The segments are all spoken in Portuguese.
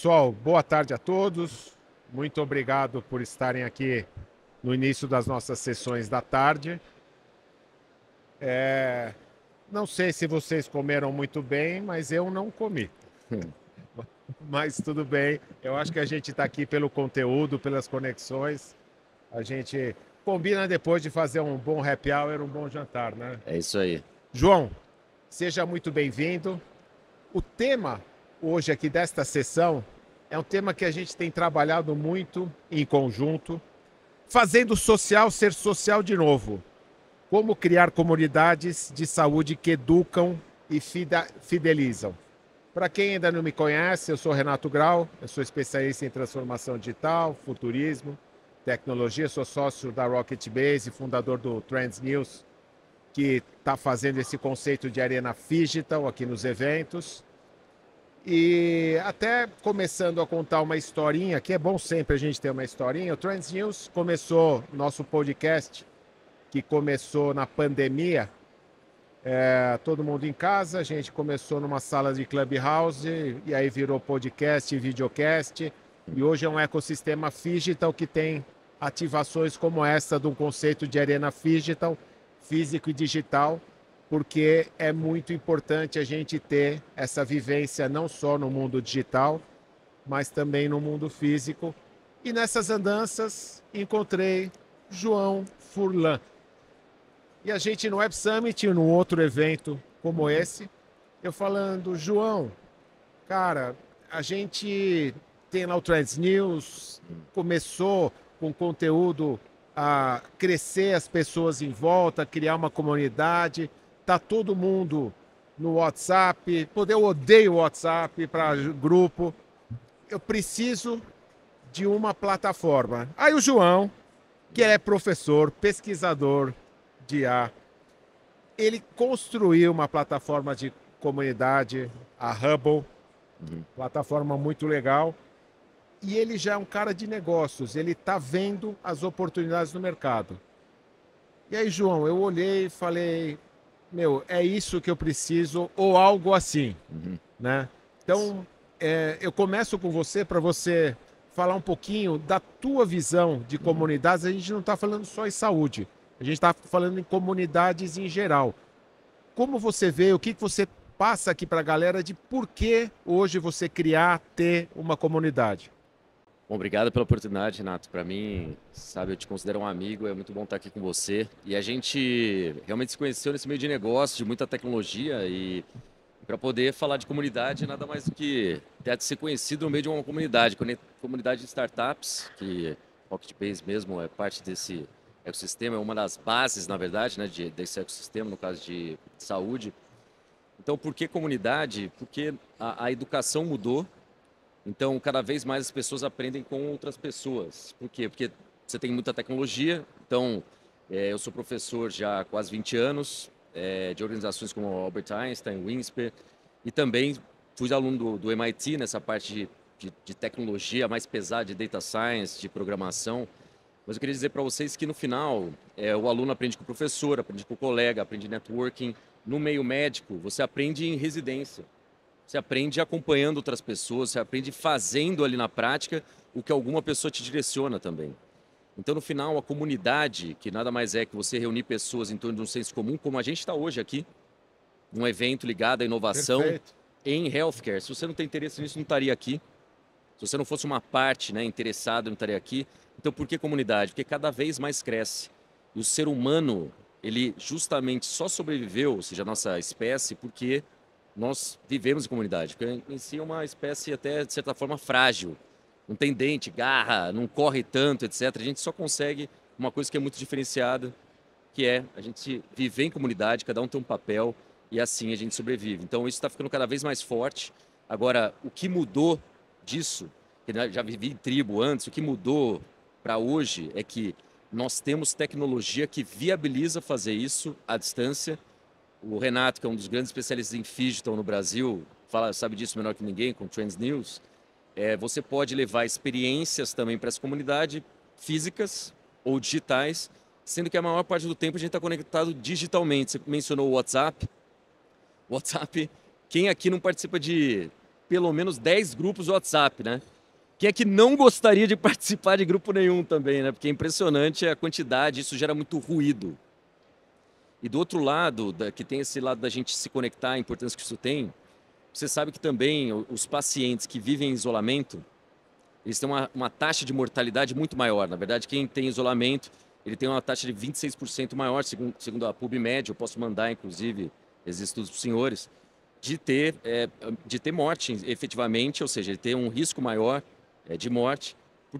Pessoal, boa tarde a todos. Muito obrigado por estarem aqui no início das nossas sessões da tarde. Não sei se vocês comeram muito bem, mas eu não comi. Mas tudo bem. Eu acho que a gente está aqui pelo conteúdo, pelas conexões. A gente combina depois de fazer um bom happy hour, um bom jantar, né? É isso aí. João, seja muito bem-vindo. O tema hoje aqui desta sessão é um tema que a gente tem trabalhado muito em conjunto, fazendo o social ser social de novo. Como criar comunidades de saúde que educam e fidelizam. Para quem ainda não me conhece, eu sou Renato Grau, eu sou especialista em transformação digital, futurismo, tecnologia, sou sócio da Rocket Base, fundador do Trends News, que está fazendo esse conceito de Arena Phygital aqui nos eventos. E até começando a contar uma historinha, que é bom sempre a gente ter uma historinha, o Trends News começou, nosso podcast, que começou na pandemia, todo mundo em casa, a gente começou numa sala de Clubhouse, e aí virou podcast e videocast, e hoje é um ecossistema Phygital que tem ativações como essa de um conceito de Arena Phygital, físico e digital, porque é muito importante a gente ter essa vivência não só no mundo digital, mas também no mundo físico. E nessas andanças encontrei João Furlan. E a gente no Web Summit, num outro evento como esse, eu falando, João, cara, a gente tem lá o Trends News, começou com conteúdo a crescer as pessoas em volta, criar uma comunidade, tá todo mundo no WhatsApp, eu odeio o WhatsApp para grupo, eu preciso de uma plataforma. Aí o João, que é professor, pesquisador de IA, ele construiu uma plataforma de comunidade, a Hubble, plataforma muito legal, e ele já é um cara de negócios, ele está vendo as oportunidades no mercado. E aí, João, eu olhei e falei, meu, é isso que eu preciso, ou algo assim, né? Então, eu começo com você para você falar um pouquinho da tua visão de comunidades. A gente não está falando só em saúde, a gente está falando em comunidades em geral. Como você vê, o que você passa aqui para a galera de por que hoje você criar, ter uma comunidade? Bom, obrigado pela oportunidade, Renato. Para mim, sabe, eu te considero um amigo, é muito bom estar aqui com você. E a gente realmente se conheceu nesse meio de negócio, de muita tecnologia, e para poder falar de comunidade, nada mais do que ter de ser conhecido no meio de uma comunidade, comunidade de startups, que Rocket Base mesmo é parte desse ecossistema, é uma das bases, na verdade, né, desse ecossistema, no caso de saúde. Então, por que comunidade? Porque a educação mudou. Então, cada vez mais as pessoas aprendem com outras pessoas. Por quê? Porque você tem muita tecnologia. Então, eu sou professor já há quase 20 anos, de organizações como Albert Einstein, Winsper, e também fui aluno do MIT nessa parte de tecnologia mais pesada, de data science, de programação. Mas eu queria dizer para vocês que no final, o aluno aprende com o professor, aprende com o colega, aprende networking. No meio médico, você aprende em residência. Você aprende acompanhando outras pessoas, você aprende fazendo ali na prática o que alguma pessoa te direciona também. Então, no final, a comunidade, que nada mais é que você reunir pessoas em torno de um senso comum, como a gente está hoje aqui, um evento ligado à inovação Perfeito. em healthcare. Se você não tem interesse nisso, não estaria aqui. Se você não fosse uma parte, né, interessado, não estaria aqui. Então, por que comunidade? Porque cada vez mais cresce. E o ser humano, ele justamente só sobreviveu, ou seja, a nossa espécie, porque nós vivemos em comunidade, porque em si é uma espécie até, de certa forma, frágil. Não tem dente, garra, não corre tanto, etc. A gente só consegue uma coisa que é muito diferenciada, que é a gente viver em comunidade, cada um tem um papel e assim a gente sobrevive. Então isso está ficando cada vez mais forte. Agora, o que mudou disso, que já vivi em tribo antes, o que mudou para hoje é que nós temos tecnologia que viabiliza fazer isso à distância. O Renato, que é um dos grandes especialistas em Phygital no Brasil, sabe disso melhor que ninguém, com Trends News. Você pode levar experiências também para essa comunidade, físicas ou digitais, sendo que a maior parte do tempo a gente está conectado digitalmente. Você mencionou o WhatsApp. WhatsApp, quem aqui não participa de pelo menos 10 grupos do WhatsApp, né? Quem é que não gostaria de participar de grupo nenhum também, né? Porque é impressionante a quantidade, isso gera muito ruído. E do outro lado, que tem esse lado da gente se conectar, a importância que isso tem, você sabe que também os pacientes que vivem em isolamento, eles têm uma taxa de mortalidade muito maior. Na verdade, quem tem isolamento, ele tem uma taxa de 26% maior, segundo a PubMed, eu posso mandar, inclusive, esses estudos para os senhores, de ter morte, efetivamente, ou seja, ele tem um risco maior de morte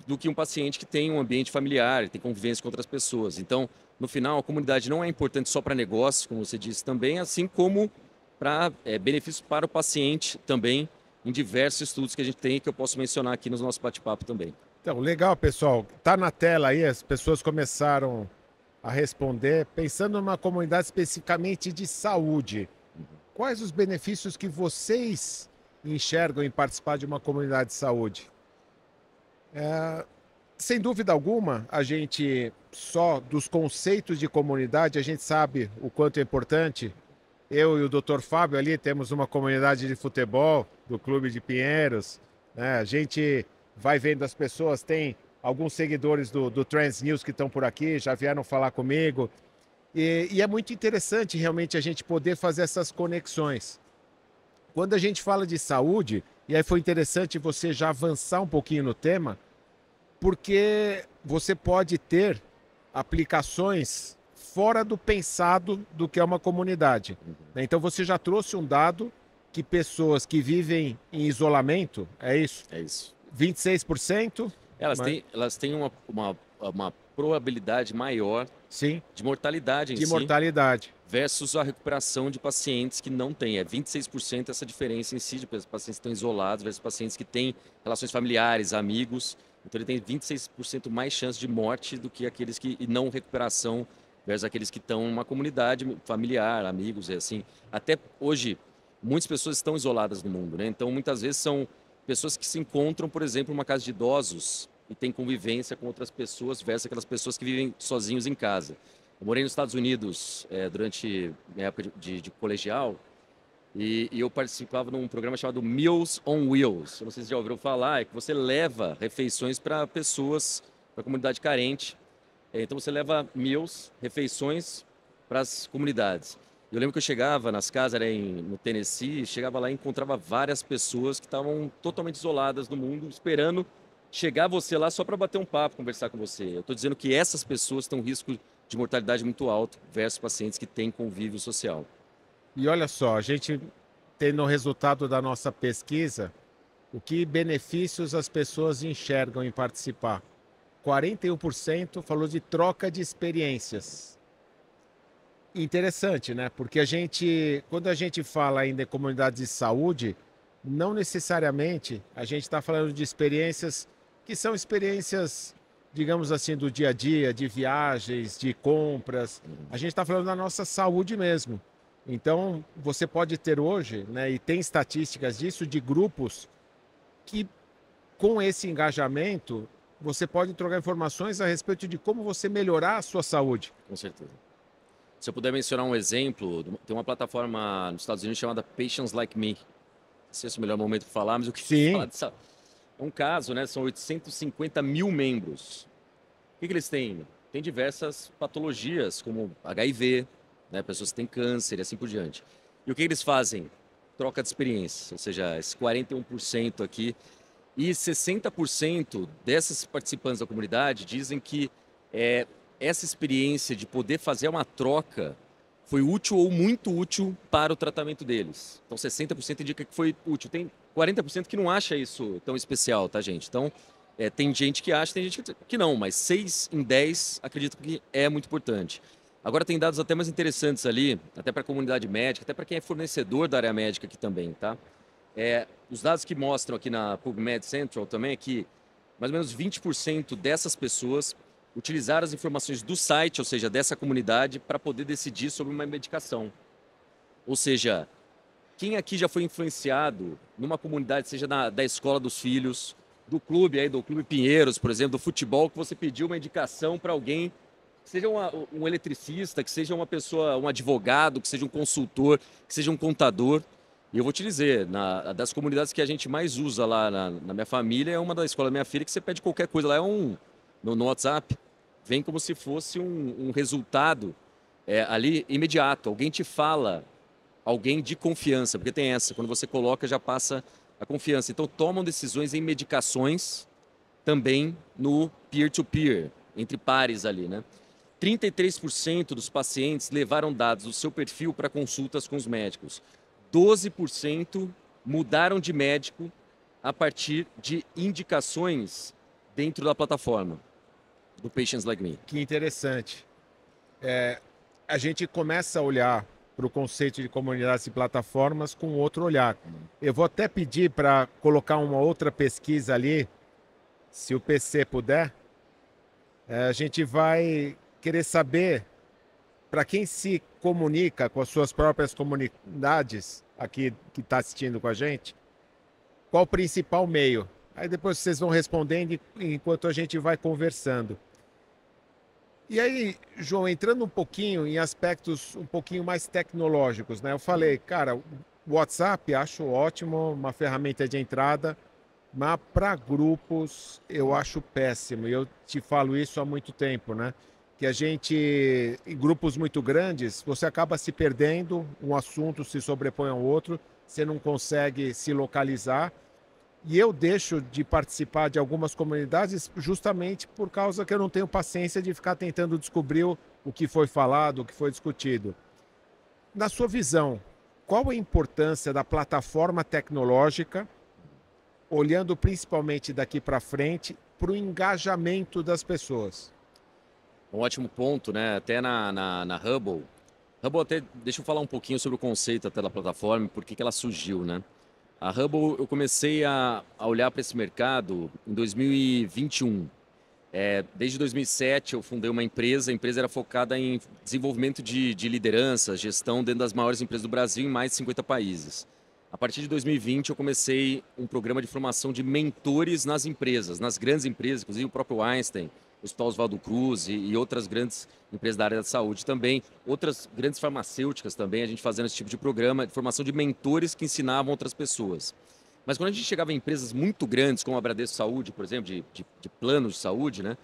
do que um paciente que tem um ambiente familiar, tem convivência com outras pessoas. Então, no final, a comunidade não é importante só para negócios, como você disse também, assim como para benefícios para o paciente também, em diversos estudos que a gente tem, que eu posso mencionar aqui no nosso bate-papo também. Então, legal, pessoal. Tá na tela aí, as pessoas começaram a responder. Pensando numa comunidade especificamente de saúde, quais os benefícios que vocês enxergam em participar de uma comunidade de saúde? Sem dúvida alguma, a gente só dos conceitos de comunidade, a gente sabe o quanto é importante. Eu e o Dr. Fábio ali temos uma comunidade de futebol do Clube de Pinheiros, né? A gente vai vendo as pessoas, tem alguns seguidores do Trans News que estão por aqui, já vieram falar comigo. E é muito interessante realmente a gente poder fazer essas conexões. Quando a gente fala de saúde, e aí foi interessante você já avançar um pouquinho no tema, porque você pode ter aplicações fora do pensado do que é uma comunidade. Então você já trouxe um dado que pessoas que vivem em isolamento, é isso? É isso. 26%? Elas têm uma probabilidade maior Sim, de mortalidade em de si mortalidade. versus a recuperação de pacientes que não têm. É 26% essa diferença em si de pacientes que estão isolados versus pacientes que têm relações familiares, amigos. Então ele tem 26% mais chance de morte do que aqueles que e não recuperação versus aqueles que estão numa comunidade familiar, amigos, é assim. Até hoje, muitas pessoas estão isoladas no mundo, né? Então muitas vezes são pessoas que se encontram, por exemplo, numa casa de idosos e têm convivência com outras pessoas versus aquelas pessoas que vivem sozinhos em casa. Eu morei nos Estados Unidos durante minha época de colegial e eu participava de um programa chamado Meals on Wheels. Eu não sei se já ouviram falar, é que você leva refeições para pessoas, para a comunidade carente. Então você leva meals, refeições para as comunidades. Eu lembro que eu chegava nas casas, era no Tennessee, chegava lá e encontrava várias pessoas que estavam totalmente isoladas do mundo, esperando chegar você lá só para bater um papo, conversar com você. Eu estou dizendo que essas pessoas têm um risco de mortalidade muito alto versus pacientes que têm convívio social. E olha só, a gente tem no resultado da nossa pesquisa o que benefícios as pessoas enxergam em participar. 41% falou de troca de experiências. Interessante, né? Porque quando a gente fala ainda em comunidades de saúde, não necessariamente a gente está falando de experiências que são experiências, digamos assim, do dia a dia, de viagens, de compras. A gente está falando da nossa saúde mesmo. Então, você pode ter hoje, né, e tem estatísticas disso, de grupos que, com esse engajamento, você pode trocar informações a respeito de como você melhorar a sua saúde. Com certeza. Se eu puder mencionar um exemplo, tem uma plataforma nos Estados Unidos chamada Patients Like Me. Não sei se é o melhor momento para falar, mas eu queria falar dessa. É um caso, né? São 850 mil membros. O que eles têm? Tem diversas patologias, como HIV, né? Pessoas que têm câncer e assim por diante. E o que eles fazem? Troca de experiências, ou seja, esse 41% aqui. E 60% dessas participantes da comunidade dizem que essa experiência de poder fazer uma troca foi útil ou muito útil para o tratamento deles. Então 60% indica que foi útil. Tem 40% que não acha isso tão especial, tá, gente? Então tem gente que acha, tem gente que não, mas 6 em 10 acredito que é muito importante. Agora tem dados até mais interessantes ali, até para a comunidade médica, até para quem é fornecedor da área médica aqui também, tá? Os dados que mostram aqui na PubMed Central também é que mais ou menos 20% dessas pessoas utilizaram as informações do site, ou seja, dessa comunidade, para poder decidir sobre uma medicação. Ou seja, quem aqui já foi influenciado numa comunidade, seja da escola dos filhos, do clube Pinheiros, por exemplo, do futebol, que você pediu uma indicação para alguém, que seja um eletricista, que seja uma pessoa, um advogado, que seja um consultor, que seja um contador. E eu vou te dizer, das comunidades que a gente mais usa lá na minha família, é uma da escola da minha filha, que você pede qualquer coisa lá, no WhatsApp, vem como se fosse um resultado ali imediato. Alguém te fala, alguém de confiança, porque tem essa, quando você coloca já passa a confiança. Então tomam decisões em medicações também no peer-to-peer, entre pares ali, né? 33% dos pacientes levaram dados do seu perfil para consultas com os médicos. 12% mudaram de médico a partir de indicações dentro da plataforma do Patients Like Me. Que interessante. A gente começa a olhar para o conceito de comunidades e plataformas com outro olhar. Eu vou até pedir para colocar uma outra pesquisa ali, se o PC puder. A gente vai querer saber para quem se comunica com as suas próprias comunidades, aqui que está assistindo com a gente, qual o principal meio. Aí depois vocês vão respondendo enquanto a gente vai conversando. E aí, João, entrando um pouquinho em aspectos um pouquinho mais tecnológicos, né? Eu falei, cara, o WhatsApp acho ótimo, uma ferramenta de entrada, mas para grupos eu acho péssimo. E eu te falo isso há muito tempo, né? Que a gente, em grupos muito grandes, você acaba se perdendo, um assunto se sobrepõe ao outro, você não consegue se localizar. E eu deixo de participar de algumas comunidades justamente por causa que eu não tenho paciência de ficar tentando descobrir o que foi falado, o que foi discutido. Na sua visão, qual a importância da plataforma tecnológica, olhando principalmente daqui para frente, para o engajamento das pessoas? Um ótimo ponto, né? Até na Hubble. Hubble, até deixa eu falar um pouquinho sobre o conceito até da plataforma, por que ela surgiu, né? A Hubble, eu comecei a olhar para esse mercado em 2021. Desde 2007 eu fundei uma empresa, a empresa era focada em desenvolvimento de liderança, gestão dentro das maiores empresas do Brasil em mais de 50 países. A partir de 2020 eu comecei um programa de formação de mentores nas empresas, nas grandes empresas, inclusive o próprio Einstein, o Hospital Oswaldo Cruz e outras grandes empresas da área da saúde também, outras grandes farmacêuticas também, a gente fazendo esse tipo de programa de formação de mentores que ensinavam outras pessoas. Mas quando a gente chegava em empresas muito grandes, como a Bradesco Saúde, por exemplo, de planos de saúde, né?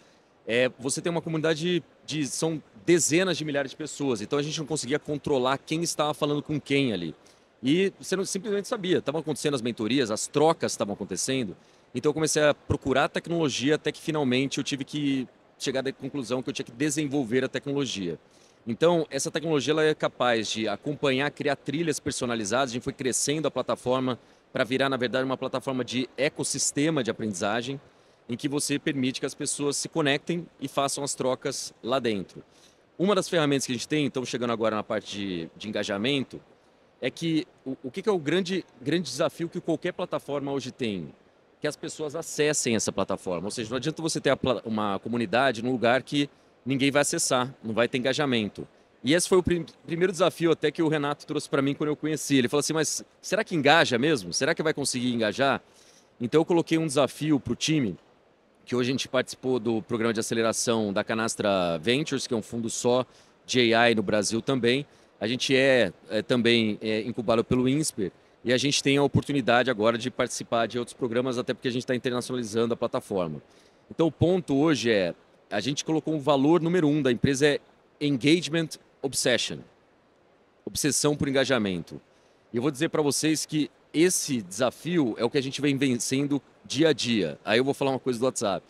Você tem uma comunidade são dezenas de milhares de pessoas, então a gente não conseguia controlar quem estava falando com quem ali. E você não, simplesmente sabia, estavam acontecendo as mentorias, as trocas estavam acontecendo. Então eu comecei a procurar tecnologia até que finalmente eu tive que chegar à conclusão que eu tinha que desenvolver a tecnologia. Então essa tecnologia ela é capaz de acompanhar, criar trilhas personalizadas, a gente foi crescendo a plataforma para virar, na verdade, uma plataforma de ecossistema de aprendizagem, em que você permite que as pessoas se conectem e façam as trocas lá dentro. Uma das ferramentas que a gente tem, então chegando agora na parte de engajamento, é que o que é o grande desafio que qualquer plataforma hoje tem? Que as pessoas acessem essa plataforma. Ou seja, não adianta você ter uma comunidade num lugar que ninguém vai acessar, não vai ter engajamento. E esse foi o primeiro desafio até que o Renato trouxe para mim quando eu conheci. Ele falou assim, mas será que engaja mesmo? Será que vai conseguir engajar? Então eu coloquei um desafio para o time, que hoje a gente participou do programa de aceleração da Canastra Ventures, que é um fundo só de AI no Brasil também. A gente também incubado pelo INSPER e a gente tem a oportunidade agora de participar de outros programas, até porque a gente está internacionalizando a plataforma. Então o ponto hoje a gente colocou um valor número 1 da empresa é Engagement Obsession, obsessão por engajamento. E eu vou dizer para vocês que esse desafio é o que a gente vem vencendo dia a dia. Aí eu vou falar uma coisa do WhatsApp.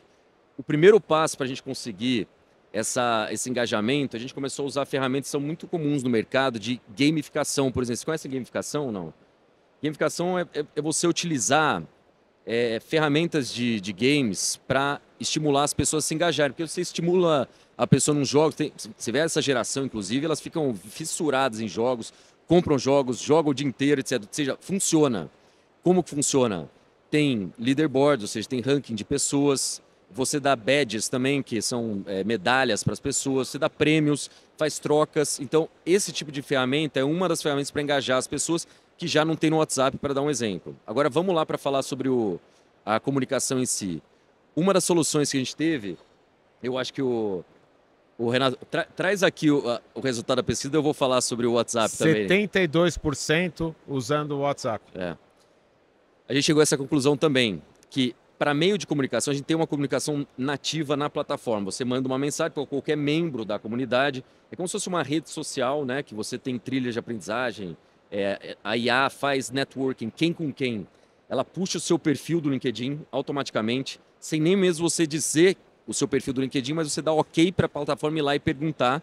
O primeiro passo para a gente conseguir esse engajamento, a gente começou a usar ferramentas que são muito comuns no mercado de gamificação, por exemplo. Você conhece gamificação ou não? Gamificação é você utilizar ferramentas de games para estimular as pessoas a se engajarem. Porque você estimula a pessoa num jogo, você vê essa geração, inclusive, elas ficam fissuradas em jogos, compram jogos, jogam o dia inteiro, etc. Ou seja, funciona. Como que funciona? Tem leaderboard, ou seja, tem ranking de pessoas. Você dá badges também, que são medalhas para as pessoas. Você dá prêmios, faz trocas. Então, esse tipo de ferramenta é uma das ferramentas para engajar as pessoas que já não tem no WhatsApp, para dar um exemplo. Agora, vamos lá para falar sobre a comunicação em si. Uma das soluções que a gente teve, eu acho que O Renato, traz aqui o resultado da pesquisa, eu vou falar sobre o WhatsApp também. 72% usando o WhatsApp. A gente chegou a essa conclusão também, que para meio de comunicação, a gente tem uma comunicação nativa na plataforma. Você manda uma mensagem para qualquer membro da comunidade, é como se fosse uma rede social, né? Que você tem trilhas de aprendizagem, a IA faz networking, quem com quem. Ela puxa o seu perfil do LinkedIn automaticamente, sem nem mesmo você dizer o seu perfil do LinkedIn, mas você dá ok para a plataforma ir lá e perguntar.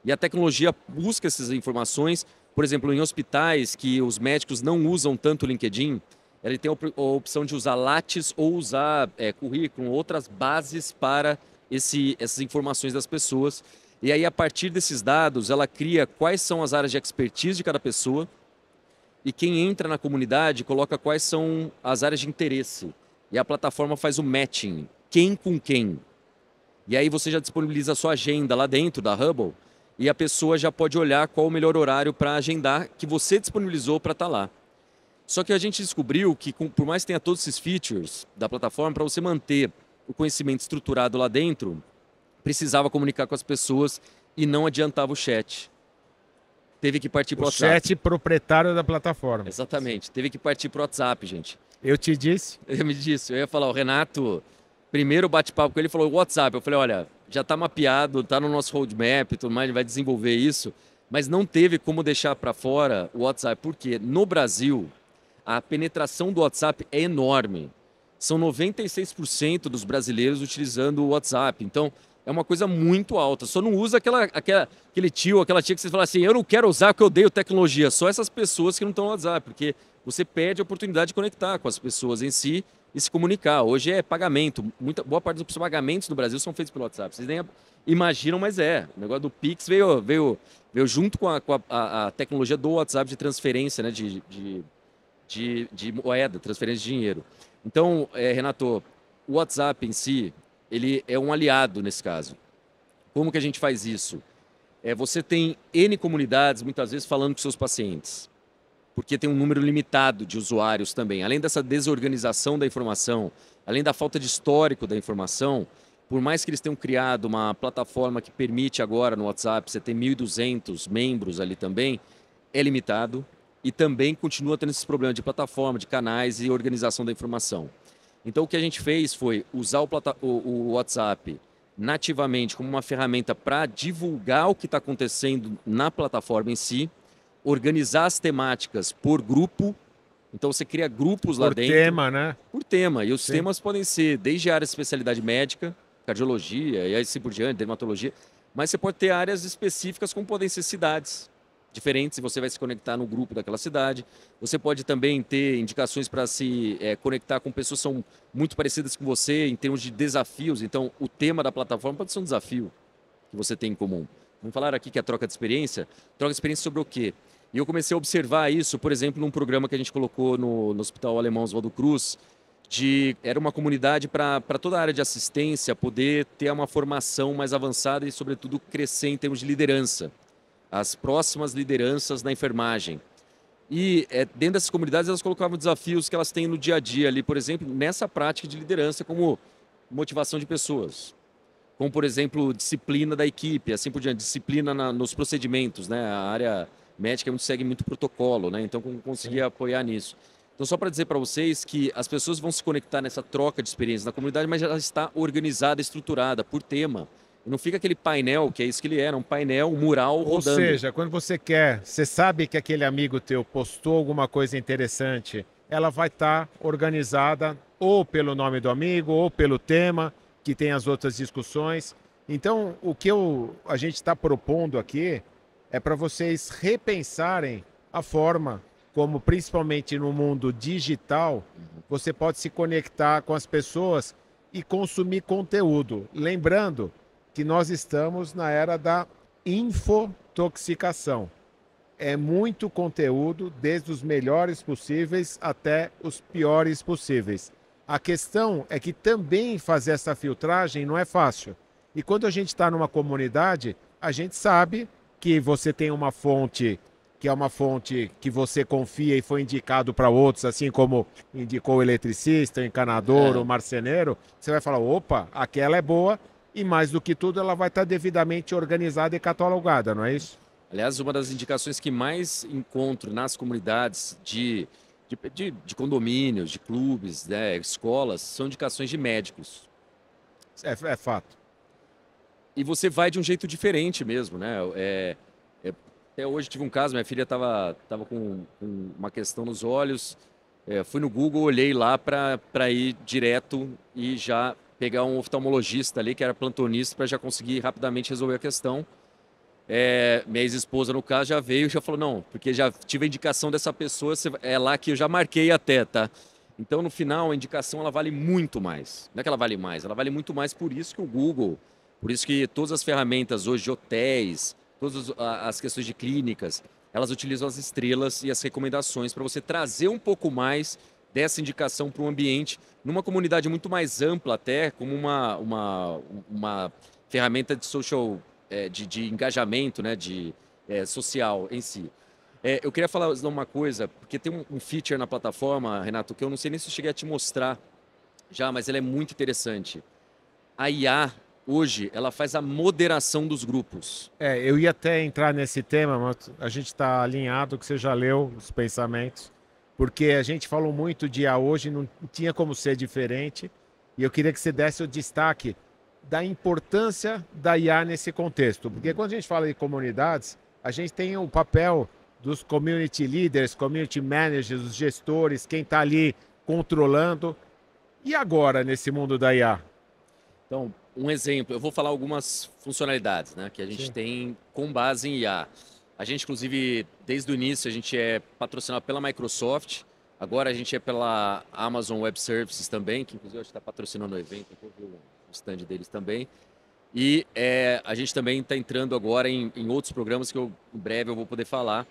E a tecnologia busca essas informações. Por exemplo, em hospitais que os médicos não usam tanto o LinkedIn, ele tem a opção de usar Lattes ou usar currículo, outras bases para essas informações das pessoas. E aí, a partir desses dados, ela cria quais são as áreas de expertise de cada pessoa e quem entra na comunidade coloca quais são as áreas de interesse. E a plataforma faz o matching, quem com quem. E aí você já disponibiliza a sua agenda lá dentro da Hubble e a pessoa já pode olhar qual o melhor horário para agendar que você disponibilizou para estar lá. Só que a gente descobriu que, por mais que tenha todos esses features da plataforma, para você manter o conhecimento estruturado lá dentro, precisava comunicar com as pessoas e não adiantava o chat. Teve que partir para o WhatsApp. O chat proprietário da plataforma. Exatamente. Teve que partir para o WhatsApp, gente. Eu te disse? Eu me disse. Eu ia falar, o Renato, primeiro bate-papo com ele, falou WhatsApp. Eu falei, olha, já está mapeado, está no nosso roadmap e tudo mais, a gente vai desenvolver isso. Mas não teve como deixar para fora o WhatsApp, porque no Brasil a penetração do WhatsApp é enorme. São 96% dos brasileiros utilizando o WhatsApp. Então, é uma coisa muito alta. Só não usa aquele tio, aquela tia que você fala assim, eu não quero usar porque eu odeio tecnologia. Só essas pessoas que não estão no WhatsApp, porque você perde a oportunidade de conectar com as pessoas em si e se comunicar. Hoje é pagamento. Boa parte dos pagamentos no Brasil são feitos pelo WhatsApp. Vocês nem imaginam, mas é. O negócio do Pix veio junto com a tecnologia do WhatsApp de transferência, né, de moeda, transferência de dinheiro. Então, Renato, o WhatsApp em si, ele é um aliado nesse caso. Como que a gente faz isso? Você tem N comunidades, muitas vezes, falando com seus pacientes, porque tem um número limitado de usuários também. Além dessa desorganização da informação, além da falta de histórico da informação, por mais que eles tenham criado uma plataforma que permite agora no WhatsApp, você tem 1.200 membros ali também, é limitado. E também continua tendo esses problemas de plataforma, de canais e organização da informação. Então, o que a gente fez foi usar o WhatsApp nativamente como uma ferramenta para divulgar o que está acontecendo na plataforma em si, organizar as temáticas por grupo. Então, você cria grupos lá dentro. Por tema, né? Por tema. E os temas podem ser desde a área de especialidade médica, cardiologia e assim por diante, dermatologia. Mas você pode ter áreas específicas como podem ser cidades diferentes, e você vai se conectar no grupo daquela cidade. Você pode também ter indicações para se conectar com pessoas que são muito parecidas com você em termos de desafios. Então, o tema da plataforma pode ser um desafio que você tem em comum. Vamos falar aqui que é a troca de experiência. Troca de experiência sobre o quê? E eu comecei a observar isso, por exemplo, num programa que a gente colocou no Hospital Alemão Oswaldo Cruz, era uma comunidade para toda a área de assistência poder ter uma formação mais avançada e, sobretudo, crescer em termos de liderança. As próximas lideranças na enfermagem. E dentro dessas comunidades elas colocavam desafios que elas têm no dia a dia ali, por exemplo, nessa prática de liderança, como motivação de pessoas. Como, por exemplo, disciplina da equipe, assim por diante, disciplina nos procedimentos, né? A área médica segue muito protocolo, né? Então, como conseguir apoiar nisso. Então, só para dizer para vocês que as pessoas vão se conectar nessa troca de experiência na comunidade, mas ela está organizada, estruturada por tema. Não fica aquele painel, que é isso que ele era, um painel, um mural rodando. Ou seja, quando você sabe que aquele amigo teu postou alguma coisa interessante, ela vai estar organizada ou pelo nome do amigo, ou pelo tema, que tem as outras discussões. Então, o que a gente está propondo aqui é para vocês repensarem a forma como, principalmente no mundo digital, você pode se conectar com as pessoas e consumir conteúdo. Lembrando que nós estamos na era da infotoxicação. É muito conteúdo, desde os melhores possíveis até os piores possíveis. A questão é que também fazer essa filtragem não é fácil. E quando a gente está numa comunidade, a gente sabe que você tem uma fonte que é uma fonte que você confia e foi indicado para outros, assim como indicou o eletricista, o encanador, o marceneiro, você vai falar, opa, aquela é boa, e mais do que tudo, ela vai estar devidamente organizada e catalogada, não é isso? Aliás, uma das indicações que mais encontro nas comunidades de condomínios, de clubes, né, escolas, são indicações de médicos. É fato. E você vai de um jeito diferente mesmo, né? Até hoje tive um caso, minha filha tava com uma questão nos olhos, fui no Google, olhei lá para ir direto e já pegar um oftalmologista ali, que era plantonista, para já conseguir rapidamente resolver a questão. Minha ex-esposa, no caso, já veio e já falou, não, porque já tive a indicação dessa pessoa, é lá que eu já marquei até, tá? Então, no final, a indicação ela vale muito mais. Não é que ela vale mais, ela vale muito mais, por isso que o Google, por isso que todas as ferramentas hoje de hotéis, todas as questões de clínicas, elas utilizam as estrelas e as recomendações para você trazer um pouco mais dessa indicação para o ambiente, numa comunidade muito mais ampla até, como uma ferramenta de social, de engajamento, né, social em si. Eu queria falar uma coisa, porque tem um feature na plataforma, Renato, que eu não sei nem se eu cheguei a te mostrar já, mas ele é muito interessante. A IA, hoje, ela faz a moderação dos grupos. Eu ia até entrar nesse tema, mas a gente está alinhado que você já leu os pensamentos, porque a gente falou muito de IA hoje, não tinha como ser diferente, e eu queria que você desse o destaque da importância da IA nesse contexto, porque quando a gente fala de comunidades, a gente tem o papel dos community leaders, community managers, os gestores, quem está ali controlando. E agora, nesse mundo da IA? Então, um exemplo, eu vou falar algumas funcionalidades, né, que a gente tem com base em IA. A gente, inclusive, desde o início, a gente é patrocinado pela Microsoft, agora a gente é pela Amazon Web Services também, que inclusive está patrocinando o evento, eu vi o stand deles também. E a gente também está entrando agora em outros programas que em breve eu vou poder falar,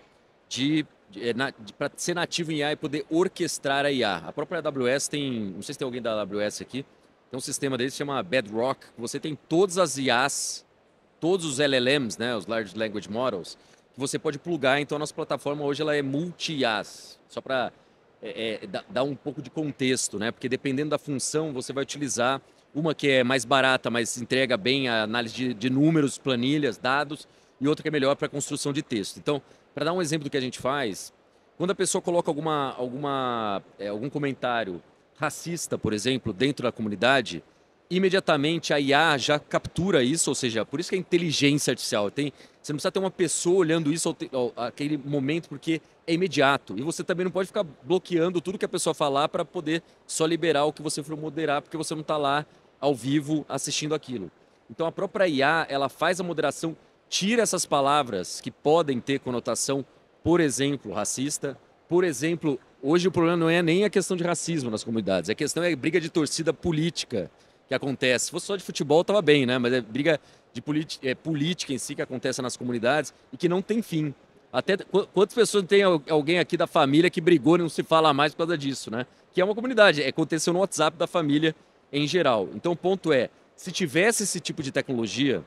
para ser nativo em IA e poder orquestrar a IA. A própria AWS tem, não sei se tem alguém da AWS aqui, tem um sistema deles que se chama Bedrock, que você tem todas as IAs, todos os LLMs, né, os Large Language Models, que você pode plugar. Então a nossa plataforma hoje ela é multi-IAs, só para dar um pouco de contexto, né, porque dependendo da função você vai utilizar uma que é mais barata, mas entrega bem a análise de números, planilhas, dados, e outra que é melhor para a construção de texto. Então, para dar um exemplo do que a gente faz, quando a pessoa coloca algum comentário racista, por exemplo, dentro da comunidade, imediatamente a IA já captura isso, ou seja, por isso que é inteligência artificial. Você não precisa ter uma pessoa olhando isso aquele momento, porque é imediato. E você também não pode ficar bloqueando tudo que a pessoa falar para poder só liberar o que você for moderar, porque você não está lá ao vivo assistindo aquilo. Então a própria IA, ela faz a moderação, tira essas palavras que podem ter conotação, por exemplo, racista. Por exemplo, hoje o problema não é nem a questão de racismo nas comunidades, a questão é briga de torcida política que acontece. Se fosse só de futebol, estava bem, né? Mas é briga de política em si que acontece nas comunidades e que não tem fim. Até quantas pessoas tem alguém aqui da família que brigou e não se fala mais por causa disso, né? Que é uma comunidade, aconteceu no WhatsApp da família em geral. Então o ponto é, se tivesse esse tipo de tecnologia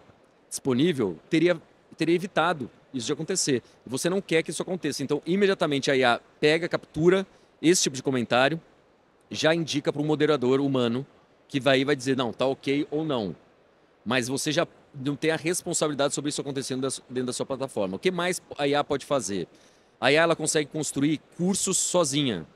disponível, teria evitado isso de acontecer. E você não quer que isso aconteça. Então, imediatamente a IA pega, captura esse tipo de comentário, já indica para o moderador humano, que vai dizer, não, tá ok ou não. Mas você já não tem a responsabilidade sobre isso acontecendo dentro da sua plataforma. O que mais a IA pode fazer? A IA ela consegue construir cursos sozinha.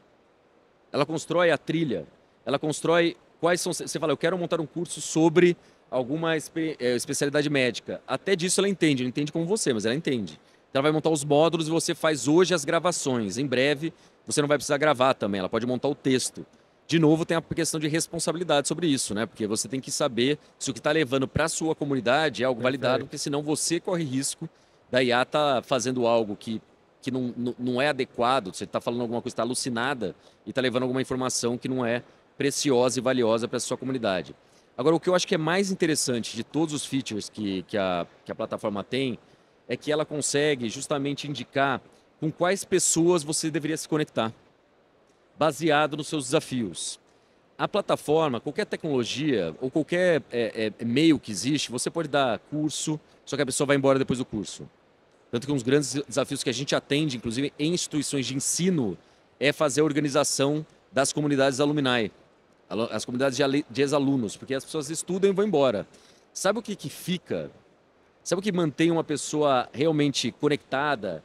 Ela constrói a trilha. Ela constrói quais são... Você fala, eu quero montar um curso sobre alguma especialidade médica. Até disso ela entende. Não entende como você, mas ela entende. Então ela vai montar os módulos e você faz hoje as gravações. Em breve, você não vai precisar gravar também. Ela pode montar o texto. De novo, tem a questão de responsabilidade sobre isso, né? Porque você tem que saber se o que está levando para a sua comunidade é algo validado, porque senão você corre risco da IA estar fazendo algo que não é adequado, você está falando alguma coisa, está alucinada e está levando alguma informação que não é preciosa e valiosa para a sua comunidade. Agora, o que eu acho que é mais interessante de todos os features que a plataforma tem é que ela consegue justamente indicar com quais pessoas você deveria se conectar, baseado nos seus desafios. A plataforma, qualquer tecnologia ou qualquer meio que existe, você pode dar curso, só que a pessoa vai embora depois do curso. Tanto que um dos grandes desafios que a gente atende, inclusive em instituições de ensino, é fazer a organização das comunidades alumni, as comunidades de ex-alunos, porque as pessoas estudam e vão embora. sabe o que que fica? Sabe o que mantém uma pessoa realmente conectada,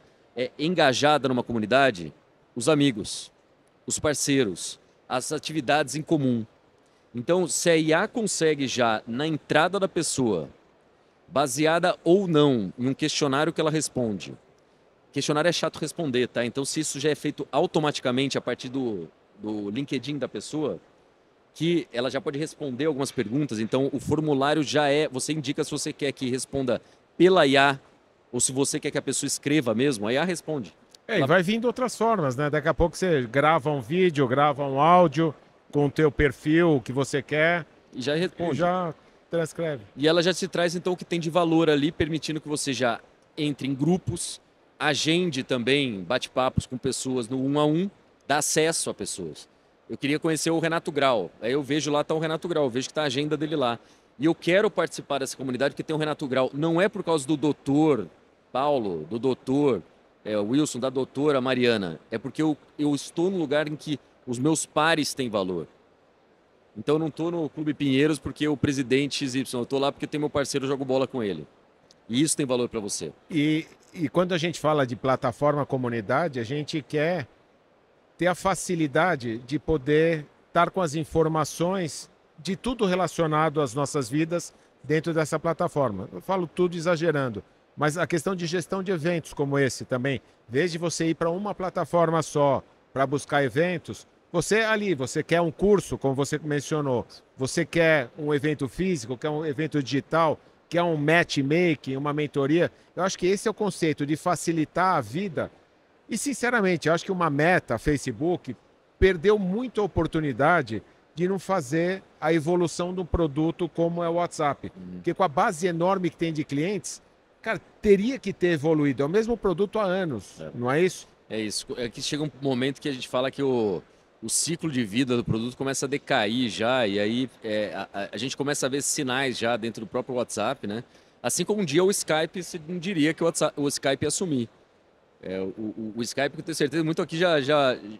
engajada numa comunidade? Os amigos, os parceiros, as atividades em comum. Então, se a IA consegue já, na entrada da pessoa, baseada ou não em um questionário que ela responde, questionário é chato responder, tá? Então, se isso já é feito automaticamente a partir do LinkedIn da pessoa, que ela já pode responder algumas perguntas. Então, o formulário já você indica se você quer que responda pela IA ou se você quer que a pessoa escreva mesmo, a IA responde. E vai vindo outras formas, né? Daqui a pouco você grava um vídeo, grava um áudio com o teu perfil, o que você quer. E já responde. E já transcreve. E ela já te traz, então, o que tem de valor ali, permitindo que você já entre em grupos, agende também bate-papos com pessoas no 1 a 1, dá acesso a pessoas. Eu queria conhecer o Renato Grau. Aí eu vejo lá, tá o Renato Grau, eu vejo que tá a agenda dele lá. E eu quero participar dessa comunidade porque tem o Renato Grau. Não é por causa do doutor Paulo, do doutor Wilson, da doutora Mariana. É porque eu estou num lugar em que os meus pares têm valor. Então eu não estou no Clube Pinheiros porque o presidente XY. Eu estou lá porque tem meu parceiro, eu jogo bola com ele. E isso tem valor para você. E quando a gente fala de plataforma comunidade, a gente quer ter a facilidade de poder estar com as informações de tudo relacionado às nossas vidas dentro dessa plataforma. Eu falo tudo exagerando, mas a questão de gestão de eventos como esse também, em vez de você ir para uma plataforma só para buscar eventos, você quer um curso, como você mencionou, você quer um evento físico, quer um evento digital, quer um matchmaking, uma mentoria. Eu acho que esse é o conceito de facilitar a vida. E, sinceramente, eu acho que uma Meta, Facebook, perdeu muito a oportunidade de não fazer a evolução do produto como é o WhatsApp. Porque com a base enorme que tem de clientes, cara, teria que ter evoluído. É o mesmo produto há anos, não é isso? É isso. É que chega um momento que a gente fala que o ciclo de vida do produto começa a decair já, e aí a gente começa a ver sinais já dentro do próprio WhatsApp, né? Assim como um dia o Skype, se não diria que o Skype ia sumir. O Skype, que eu tenho certeza, muito aqui já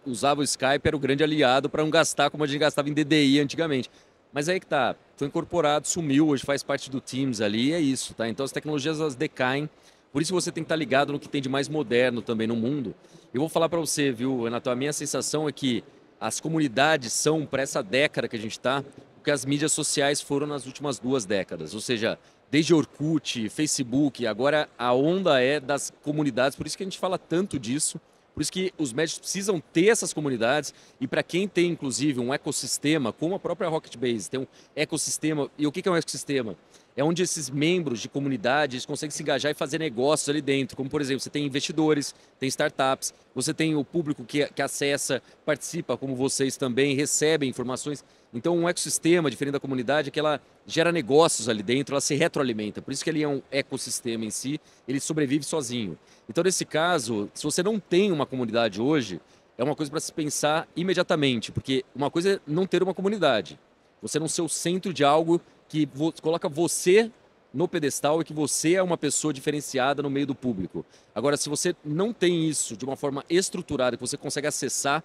usava o Skype, era o grande aliado para não gastar como a gente gastava em DDI antigamente. Mas aí que tá, foi incorporado, sumiu, hoje faz parte do Teams ali, e é isso, tá? Então as tecnologias elas decaem, por isso você tem que estar ligado no que tem de mais moderno também no mundo. Eu vou falar para você, viu, Renato, a minha sensação é que as comunidades são, para essa década que a gente está, o que as mídias sociais foram nas últimas 2 décadas, ou seja, desde Orkut, Facebook, agora a onda é das comunidades, por isso que a gente fala tanto disso, por isso que os médicos precisam ter essas comunidades e para quem tem, inclusive, um ecossistema, como a própria Rocketbase, tem um ecossistema, e o que é um ecossistema? É onde esses membros de comunidades conseguem se engajar e fazer negócios ali dentro, como por exemplo, você tem investidores, tem startups, você tem o público que acessa, participa, como vocês também, recebem informações. Então, um ecossistema, diferente da comunidade, é que ela gera negócios ali dentro, ela se retroalimenta. Por isso que ele é um ecossistema em si, ele sobrevive sozinho. Então, nesse caso, se você não tem uma comunidade hoje, é uma coisa para se pensar imediatamente, porque uma coisa é não ter uma comunidade. Você não ser o centro de algo que coloca você no pedestal e que você é uma pessoa diferenciada no meio do público. Agora, se você não tem isso de uma forma estruturada, que você consegue acessar,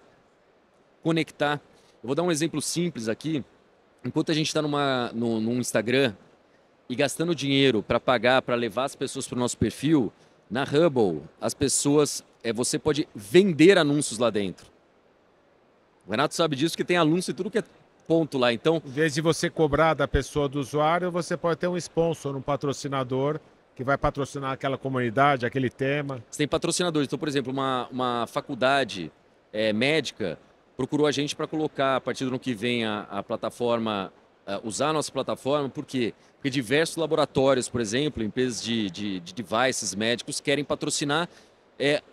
conectar. Eu vou dar um exemplo simples aqui. Enquanto a gente está num Instagram e gastando dinheiro para pagar, para levar as pessoas para o nosso perfil, na Hubble, as pessoas, você pode vender anúncios lá dentro. O Renato sabe disso, que tem anúncio e tudo que é ponto lá. Então, em vez de você cobrar da pessoa do usuário, você pode ter um sponsor, um patrocinador que vai patrocinar aquela comunidade, aquele tema. Você tem patrocinadores. Então, por exemplo, uma faculdade médica procurou a gente para colocar, a partir do ano que vem, a plataforma, usar a nossa plataforma. Por quê? Porque diversos laboratórios, por exemplo, empresas de devices médicos, querem patrocinar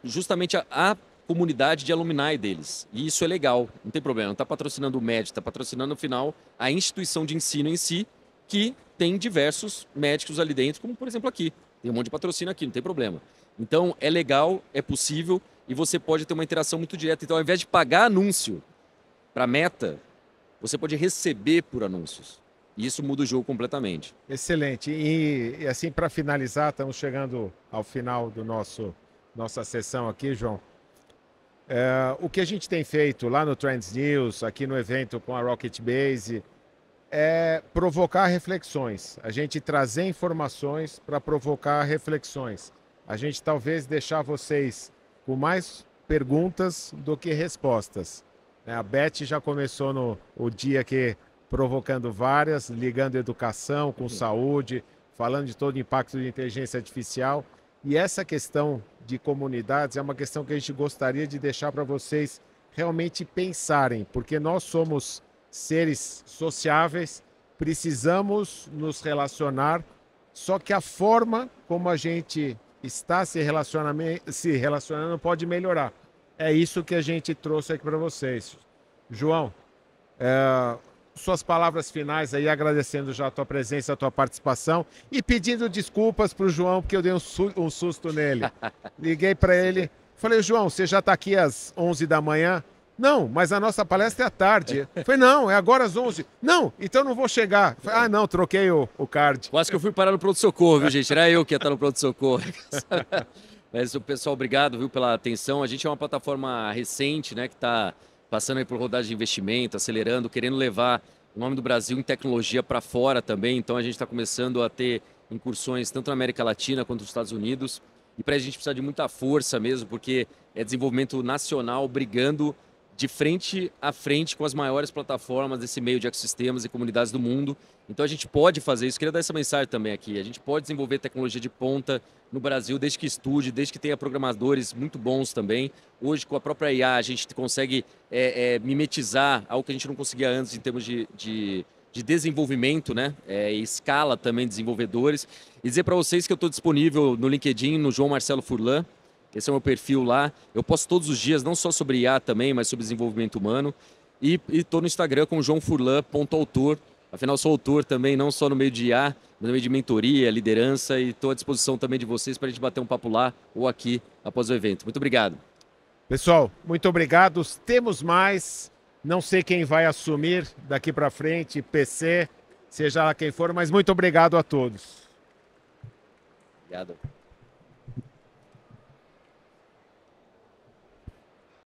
justamente a comunidade de alumni deles. E isso é legal, não tem problema. Não está patrocinando o médico, está patrocinando, no final, a instituição de ensino em si, que tem diversos médicos ali dentro, como, por exemplo, aqui. Tem um monte de patrocínio aqui, não tem problema. Então, é legal, é possível, e você pode ter uma interação muito direta. Então, ao invés de pagar anúncio para a Meta, você pode receber por anúncios. E isso muda o jogo completamente. Excelente. E assim, para finalizar, estamos chegando ao final do nossa sessão aqui, João. O que a gente tem feito lá no Trends News, aqui no evento com a Rocketbase, é provocar reflexões. A gente trazer informações para provocar reflexões. A gente talvez deixar vocês com mais perguntas do que respostas. A Beth já começou no o dia aqui provocando várias, ligando educação com saúde, falando de todo o impacto de inteligência artificial. E essa questão de comunidades é uma questão que a gente gostaria de deixar para vocês realmente pensarem, porque nós somos seres sociáveis, precisamos nos relacionar, só que a forma como a gente está se relacionando pode melhorar. É isso que a gente trouxe aqui para vocês. João, suas palavras finais aí, agradecendo já a tua presença, a tua participação e pedindo desculpas para o João, porque eu dei um susto nele. Liguei para ele, falei, João, você já está aqui às 11 da manhã? Não, mas a nossa palestra é à tarde. Falei, não, é agora às 11. Não, então não vou chegar. Falei, ah, não, troquei o card. Quase que eu fui parar no pronto-socorro, viu, gente? Era eu que ia estar no pronto-socorro. Mas o pessoal, obrigado, viu, pela atenção. A gente é uma plataforma recente, né, que está passando aí por rodagem de investimento, acelerando, querendo levar o nome do Brasil em tecnologia para fora também. Então a gente está começando a ter incursões tanto na América Latina quanto nos Estados Unidos. E para a gente precisa de muita força mesmo, porque é desenvolvimento nacional brigando de frente a frente com as maiores plataformas desse meio de ecossistemas e comunidades do mundo. Então a gente pode fazer isso. Queria dar essa mensagem também aqui. A gente pode desenvolver tecnologia de ponta no Brasil, desde que estude, desde que tenha programadores muito bons também. Hoje, com a própria IA, a gente consegue mimetizar algo que a gente não conseguia antes em termos de desenvolvimento, né? E escala também de desenvolvedores. E dizer para vocês que eu estou disponível no LinkedIn, no João Marcelo Furlan. Esse é o meu perfil lá. Eu posto todos os dias, não só sobre IA também, mas sobre desenvolvimento humano. E estou no Instagram com joãofurlan.autor. Afinal, sou autor também, não só no meio de IA, mas no meio de mentoria, liderança. E estou à disposição também de vocês para a gente bater um papo lá ou aqui após o evento. Muito obrigado. Pessoal, muito obrigado. Temos mais. Não sei quem vai assumir daqui para frente, PC, seja lá quem for, mas muito obrigado a todos. Obrigado.